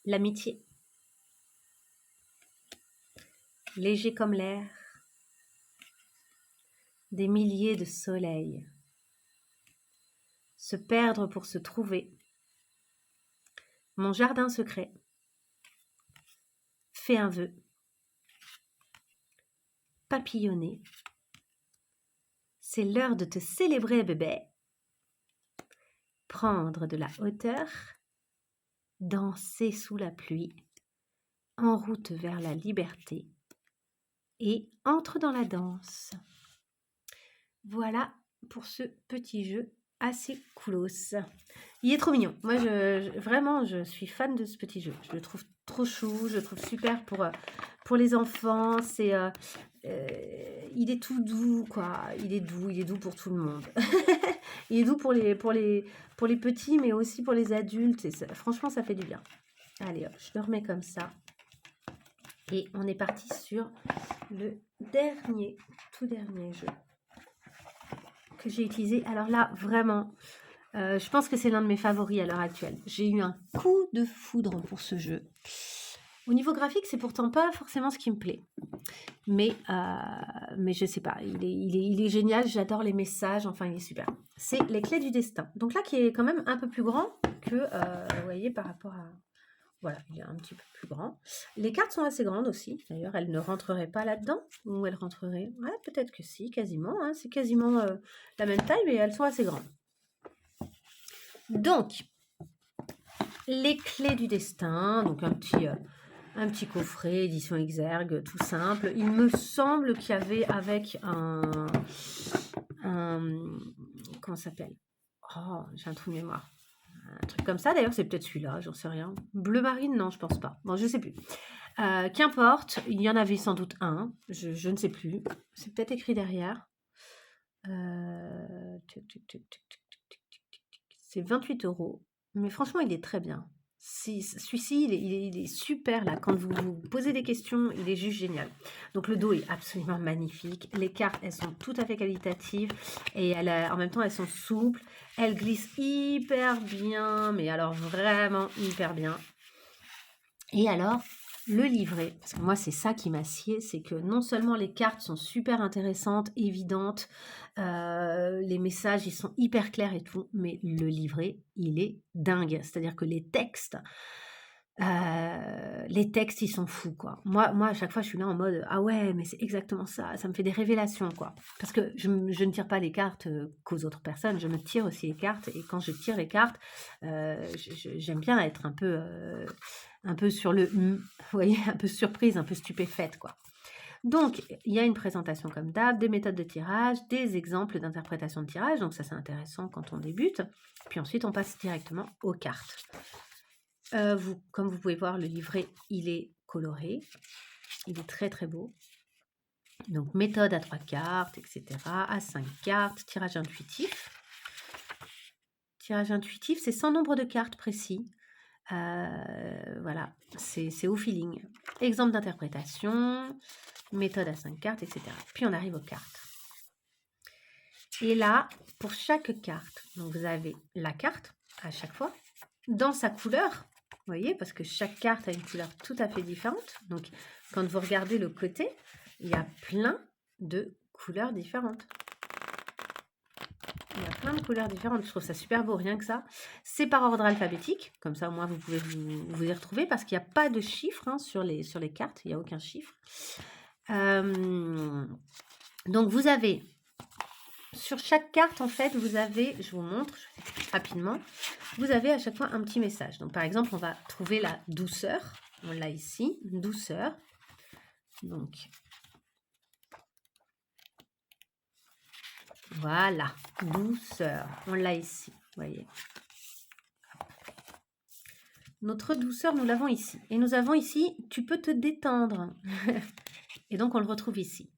L'amitié. Léger comme l'air. Des milliers de soleils. Se perdre pour se trouver. Mon jardin secret. Fais un vœu. Papillonner. C'est l'heure de te célébrer, bébé. Prendre de la hauteur. Danser sous la pluie. En route vers la liberté. Et entre dans la danse. Voilà pour ce petit jeu assez coolos. Il est trop mignon. Moi, vraiment, je suis fan de ce petit jeu. Je le trouve trop chou. Je le trouve super pour les enfants. Il est tout doux, quoi. Il est doux pour tout le monde. Il est doux pour les petits, mais aussi pour les adultes. Et franchement, ça fait du bien. Allez, hop, je le remets comme ça. Et on est parti sur le tout dernier jeu que j'ai utilisé. Alors là, vraiment, je pense que c'est l'un de mes favoris à l'heure actuelle. J'ai eu un coup de foudre pour ce jeu. Au niveau graphique, c'est pourtant pas forcément ce qui me plaît. Mais je sais pas, il est génial, j'adore les messages, enfin il est super. C'est les clés du destin. Donc là, qui est quand même un peu plus grand que, vous voyez, par rapport à... Voilà, il est un petit peu plus grand. Les cartes sont assez grandes aussi. D'ailleurs, elles ne rentreraient pas là-dedans. Ou elles rentreraient... Ouais, peut-être que si, quasiment. Hein. C'est quasiment la même taille, mais elles sont assez grandes. Donc, les clés du destin, donc un petit coffret, édition Exergue, tout simple. Il me semble qu'il y avait avec un comment ça s'appelle? Oh, j'ai un trou de mémoire. Un truc comme ça, d'ailleurs, c'est peut-être celui-là, j'en sais rien. Bleu marine, non, je pense pas. Bon, je sais plus. Qu'importe, il y en avait sans doute un, je ne sais plus. C'est peut-être écrit derrière. C'est 28 €. Mais franchement, il est très bien. Celui-ci, il est super là. Quand vous vous posez des questions, il est juste génial. Donc le dos est absolument magnifique. Les cartes, elles sont tout à fait qualitatives et en même temps, elles sont souples. Elles glissent hyper bien, mais alors vraiment hyper bien. Et alors, le livret, parce que moi c'est ça qui m'a scié, c'est que non seulement les cartes sont super intéressantes, évidentes, les messages ils sont hyper clairs et tout, mais le livret il est dingue. C'est-à-dire que les textes ils sont fous quoi. Moi à chaque fois je suis là en mode ah ouais mais c'est exactement ça, ça me fait des révélations quoi. Parce que je ne tire pas les cartes qu'aux autres personnes, je me tire aussi les cartes et quand je tire les cartes, j'aime bien être un peu sur vous voyez, un peu surprise, un peu stupéfaite, quoi. Donc, il y a une présentation comme d'hab, des méthodes de tirage, des exemples d'interprétation de tirage, donc ça c'est intéressant quand on débute. Puis ensuite, on passe directement aux cartes. Comme vous pouvez voir, le livret, il est coloré, il est très très beau. Donc, méthode à 3 cartes, etc., à 5 cartes, tirage intuitif. Tirage intuitif, c'est sans nombre de cartes précis. Voilà, c'est au feeling. Exemple d'interprétation, méthode à 5 cartes, etc. Puis on arrive aux cartes. Et là, pour chaque carte, donc vous avez la carte à chaque fois, dans sa couleur, vous voyez, parce que chaque carte a une couleur tout à fait différente. Donc quand vous regardez le côté, il y a plein de couleurs différentes. Il y a plein de couleurs différentes, je trouve ça super beau, rien que ça. C'est par ordre alphabétique, comme ça au moins vous pouvez vous y retrouver, parce qu'il n'y a pas de chiffres hein, sur les cartes, il n'y a aucun chiffre. Donc vous avez, sur chaque carte en fait, vous avez, je vous montre rapidement, vous avez à chaque fois un petit message. Donc par exemple, on va trouver la douceur, on l'a ici, douceur. Donc voilà, douceur, on l'a ici, vous voyez. Notre douceur, nous l'avons ici. Et nous avons ici, tu peux te détendre. Et donc, on le retrouve ici.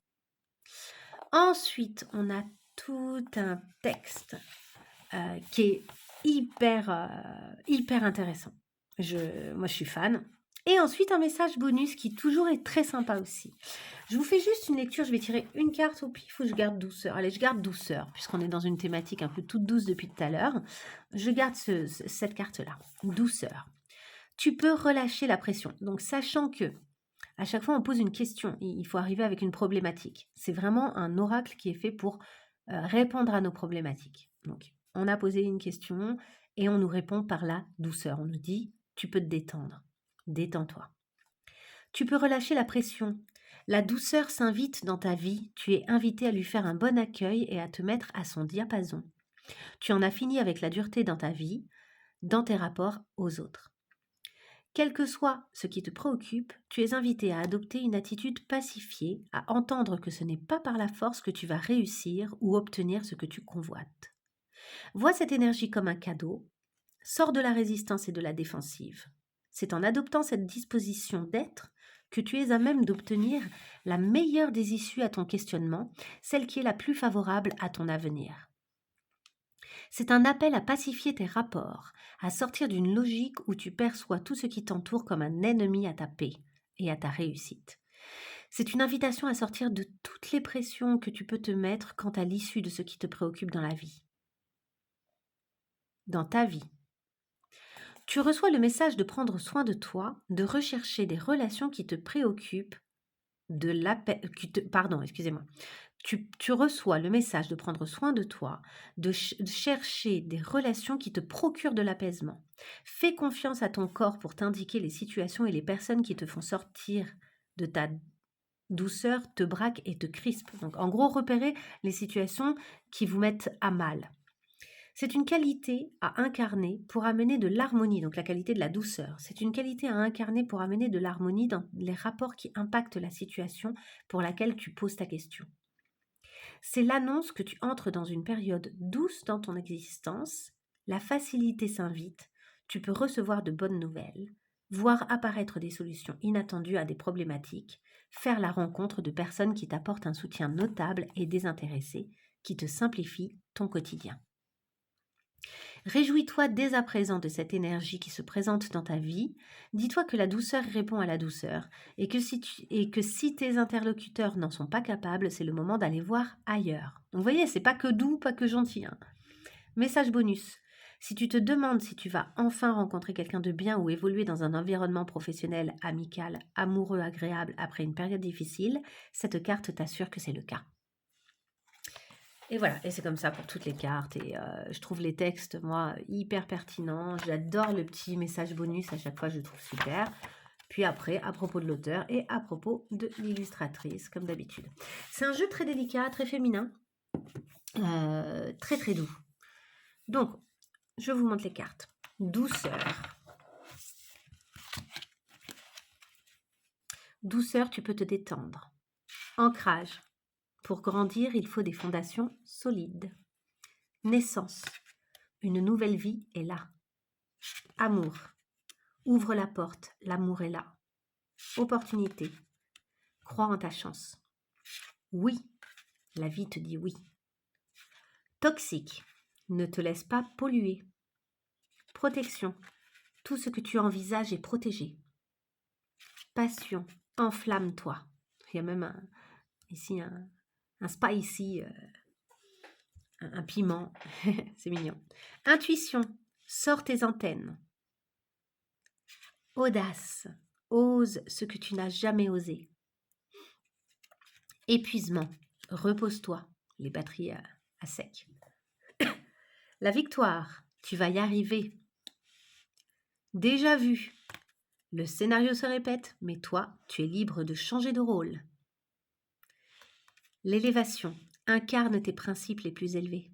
Ensuite, on a tout un texte qui est hyper intéressant. Moi, je suis fan. Et ensuite, un message bonus qui toujours est très sympa aussi. Je vous fais juste une lecture. Je vais tirer une carte au pif ou je garde douceur. Allez, je garde douceur, puisqu'on est dans une thématique un peu toute douce depuis tout à l'heure. Je garde cette carte-là, douceur. Tu peux relâcher la pression. Donc, sachant que à chaque fois on pose une question, il faut arriver avec une problématique. C'est vraiment un oracle qui est fait pour répondre à nos problématiques. Donc, on a posé une question et on nous répond par la douceur. On nous dit, tu peux te détendre. Détends-toi. Tu peux relâcher la pression. La douceur s'invite dans ta vie. Tu es invité à lui faire un bon accueil et à te mettre à son diapason. Tu en as fini avec la dureté dans ta vie, dans tes rapports aux autres. Quel que soit ce qui te préoccupe, tu es invité à adopter une attitude pacifiée, à entendre que ce n'est pas par la force que tu vas réussir ou obtenir ce que tu convoites. Vois cette énergie comme un cadeau, sors de la résistance et de la défensive. C'est en adoptant cette disposition d'être que tu es à même d'obtenir la meilleure des issues à ton questionnement, celle qui est la plus favorable à ton avenir. C'est un appel à pacifier tes rapports, à sortir d'une logique où tu perçois tout ce qui t'entoure comme un ennemi à ta paix et à ta réussite. C'est une invitation à sortir de toutes les pressions que tu peux te mettre quant à l'issue de ce qui te préoccupe dans la vie. Dans ta vie. Tu reçois le message de prendre soin de toi, de rechercher des relations qui te préoccupent, excusez-moi. Tu reçois le message de prendre soin de toi, de chercher des relations qui te procurent de l'apaisement. Fais confiance à ton corps pour t'indiquer les situations et les personnes qui te font sortir de ta douceur, te braquent et te crispent. Donc en gros, repérez les situations qui vous mettent à mal. C'est une qualité à incarner pour amener de l'harmonie, donc la qualité de la douceur. C'est une qualité à incarner pour amener de l'harmonie dans les rapports qui impactent la situation pour laquelle tu poses ta question. C'est l'annonce que tu entres dans une période douce dans ton existence, la facilité s'invite, tu peux recevoir de bonnes nouvelles, voir apparaître des solutions inattendues à des problématiques, faire la rencontre de personnes qui t'apportent un soutien notable et désintéressé, qui te simplifient ton quotidien. Réjouis-toi dès à présent de cette énergie qui se présente dans ta vie. Dis-toi que la douceur répond à la douceur et que si tes interlocuteurs n'en sont pas capables, c'est le moment d'aller voir ailleurs. Donc, vous voyez, c'est pas que doux, pas que gentil. Message bonus. Si tu te demandes si tu vas enfin rencontrer quelqu'un de bien ou évoluer dans un environnement professionnel, amical, amoureux, agréable après une période difficile, cette carte t'assure que c'est le cas. Et voilà, et c'est comme ça pour toutes les cartes. Et je trouve les textes, moi, hyper pertinents. J'adore le petit message bonus à chaque fois, je le trouve super. Puis après, à propos de l'auteur et à propos de l'illustratrice, comme d'habitude. C'est un jeu très délicat, très féminin, très très doux. Donc, je vous montre les cartes. Douceur. Douceur, tu peux te détendre. Ancrage. Pour grandir, il faut des fondations solides. Naissance. Une nouvelle vie est là. Amour. Ouvre la porte, l'amour est là. Opportunité. Crois en ta chance. Oui, la vie te dit oui. Toxique. Ne te laisse pas polluer. Protection. Tout ce que tu envisages est protégé. Passion. Enflamme-toi. Il y a même ici un spicy, un piment. C'est mignon. Intuition. Sors tes antennes. Audace. Ose ce que tu n'as jamais osé. Épuisement. Repose-toi. Les batteries à sec. La victoire. Tu vas y arriver. Déjà vu. Le scénario se répète, mais toi, tu es libre de changer de rôle. L'élévation. Incarne tes principes les plus élevés.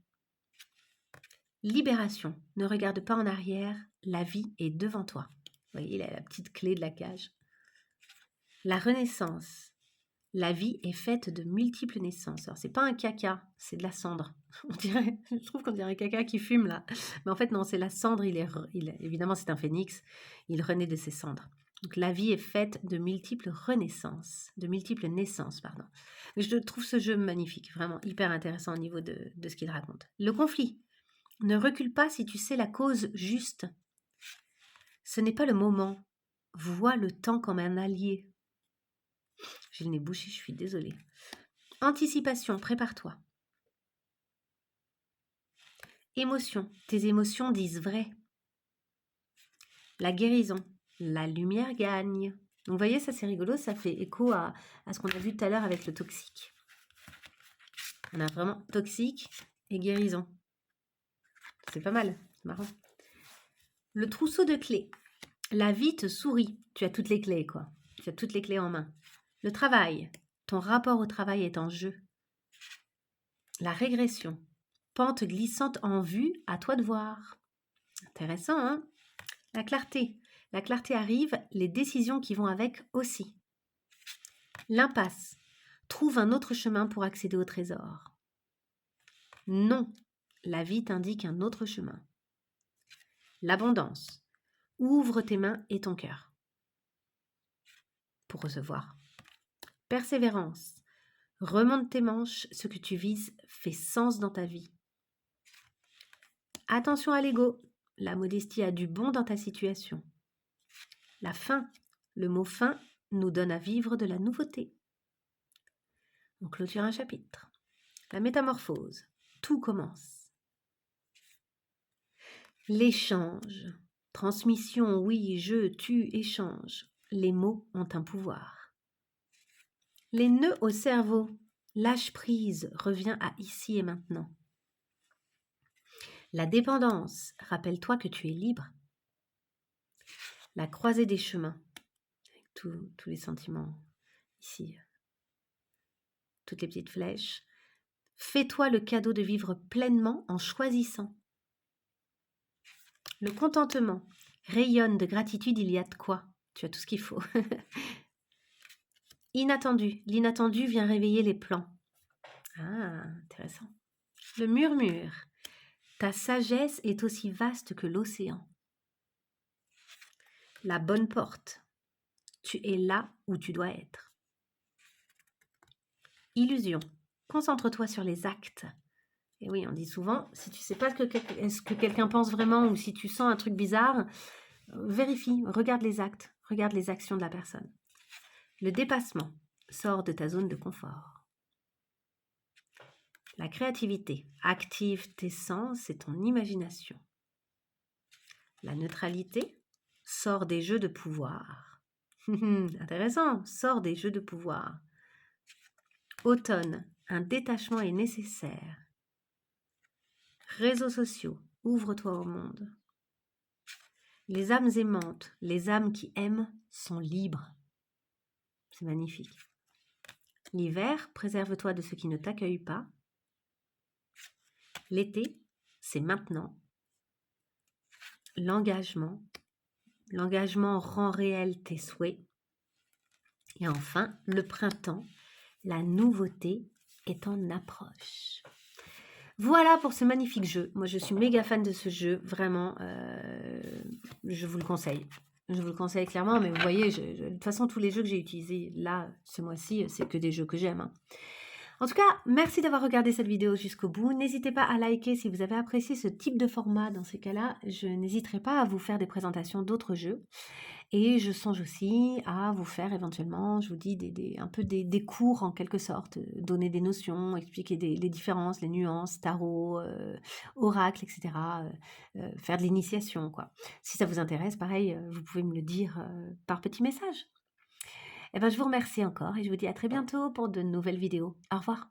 Libération. Ne regarde pas en arrière. La vie est devant toi. Vous voyez, la petite clé de la cage. La renaissance. La vie est faite de multiples naissances. Alors, c'est pas un caca, c'est de la cendre. Je trouve qu'on dirait un caca qui fume là. Mais en fait, non, c'est la cendre. Évidemment, c'est un phénix. Il renaît de ses cendres. Donc, la vie est faite de multiples renaissances, de multiples naissances, pardon. Je trouve ce jeu magnifique, vraiment hyper intéressant au niveau de ce qu'il raconte. Le conflit. Ne recule pas si tu sais la cause juste. Ce n'est pas le moment. Vois le temps comme un allié. J'ai le nez bouché, je suis désolée. Anticipation, prépare-toi. Émotion, tes émotions disent vrai. La guérison, la lumière gagne. Donc vous voyez, ça c'est rigolo, ça fait écho à ce qu'on a vu tout à l'heure avec le toxique. On a vraiment toxique et guérison. C'est pas mal, c'est marrant. Le trousseau de clés. La vie te sourit. Tu as toutes les clés, quoi. Tu as toutes les clés en main. Le travail. Ton rapport au travail est en jeu. La régression. Pente glissante en vue, à toi de voir. Intéressant, hein? La clarté. La clarté arrive, les décisions qui vont avec aussi. L'impasse. Trouve un autre chemin pour accéder au trésor. Non. La vie t'indique un autre chemin. L'abondance. Ouvre tes mains et ton cœur pour recevoir. Persévérance. Remonte tes manches, ce que tu vises fait sens dans ta vie. Attention à l'ego. La modestie a du bon dans ta situation. La fin. Le mot fin nous donne à vivre de la nouveauté. On clôture un chapitre. La métamorphose. Tout commence. L'échange. Transmission, oui, je, tu, échange. Les mots ont un pouvoir. Les nœuds au cerveau. Lâche prise, reviens à ici et maintenant. La dépendance. Rappelle-toi que tu es libre. La croisée des chemins. Avec tous les sentiments ici. Toutes les petites flèches. Fais-toi le cadeau de vivre pleinement en choisissant. Le contentement rayonne de gratitude, il y a de quoi. Tu as tout ce qu'il faut. Inattendu. L'inattendu vient réveiller les plans. Ah, intéressant. Le murmure. Ta sagesse est aussi vaste que l'océan. La bonne porte. Tu es là où tu dois être. Illusion. Concentre-toi sur les actes. Et oui, on dit souvent, si tu ne sais pas ce que quelqu'un pense vraiment ou si tu sens un truc bizarre, vérifie, regarde les actes, regarde les actions de la personne. Le dépassement. Sors de ta zone de confort. La créativité. Active tes sens et ton imagination. La neutralité. Sors des jeux de pouvoir. Intéressant, sors des jeux de pouvoir. Automne. Un détachement est nécessaire. Réseaux sociaux. Ouvre-toi au monde. Les âmes aimantes, les âmes qui aiment, sont libres. C'est magnifique. L'hiver, préserve-toi de ce qui ne t'accueille pas. L'été, c'est maintenant. L'engagement. L'engagement rend réel tes souhaits. Et enfin, le printemps, la nouveauté est en approche. Voilà pour ce magnifique jeu. Moi, je suis méga fan de ce jeu. Vraiment, je vous le conseille. Je vous le conseille clairement, mais vous voyez, de toute façon, tous les jeux que j'ai utilisés là, ce mois-ci, c'est que des jeux que j'aime. En tout cas, merci d'avoir regardé cette vidéo jusqu'au bout. N'hésitez pas à liker si vous avez apprécié ce type de format. Dans ces cas-là, je n'hésiterai pas à vous faire des présentations d'autres jeux. Et je songe aussi à vous faire éventuellement, je vous dis, un peu des cours en quelque sorte, donner des notions, expliquer les différences, les nuances, tarot, oracle, etc. Faire de l'initiation, quoi. Si ça vous intéresse, pareil, vous pouvez me le dire par petit message. Eh ben, je vous remercie encore et je vous dis à très bientôt pour de nouvelles vidéos. Au revoir.